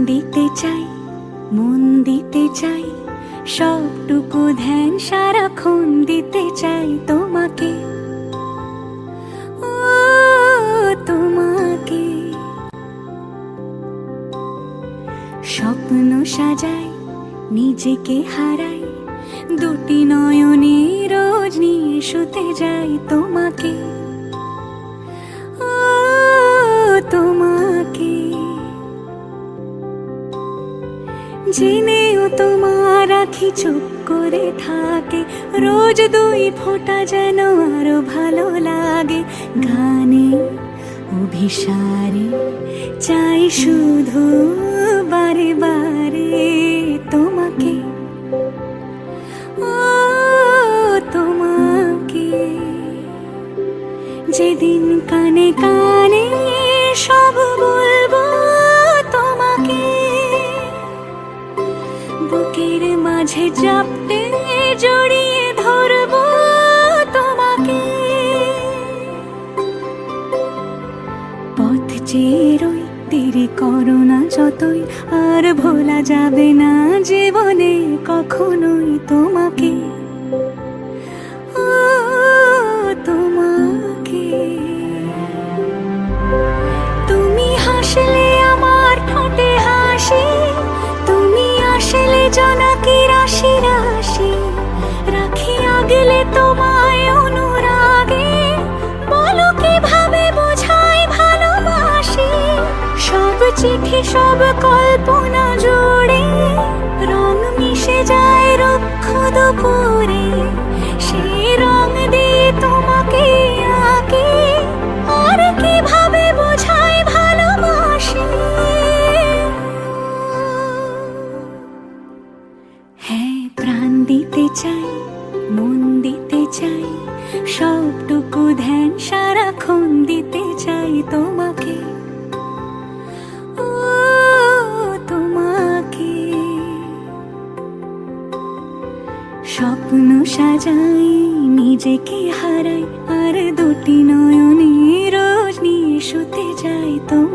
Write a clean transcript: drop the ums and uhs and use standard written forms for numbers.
দিতে চাই, মন দিতে চাই, সবটুকু ধ্যান সারাক্ষণ দিতে চাই তোমাকে, ও তোমাকে। স্বপ্ন সাজাই, নিজেকে হারাই, দুটি নয়নে রোজ নিয়ে শুতে যাই তোমাকে, ও তোমাকে। জেনেও তোমার আখি চুপ করে থাকে, রোজ দুই ফোঁটা যেন আরো ভালো লাগে। গানে অভিসারে চাই শুধু বারে বারে তোমাকে, ও তোমাকে। যেদিন কানে কানে সব বলবো তোমাকে, বুকের মাঝে চাপতে জড়িয়ে ধরবো তোমাকে। পথ চেয়ে রই, দেরি করো না যতই, আর ভোলা যাবে না জীবনে কখনোই তোমাকে, ও তোমাকে। তুমি হাসলে আমার ঠোঁটে হাসি, তুমি আসলে জোনাকি রাশি রাশি, রাখি আগলে তোমায় অনুরাগে, বলো কিভাবে বোঝাই ভালোবাসি। সব চিঠি সব কল্পনা জুড়ে রং মিশে যায় রুক্ষ দুপুরে, সেই রং দিয়ে তোমাকে আঁকি, আর কিভাবে বোঝাই ভালোবাসি। হ্যাঁ, প্রাণ দিতে চাই, মন দিতে চাই, সবটুকু ধ্যান সারাক্ষণ দিতে চাই তোমাকে, ও তোমাকে। স্বপ্ন সাজাই, নিজেকে হারাই, আর দুটি নয়নে রোজ নিয়ে শুতে যাই তোমাকে।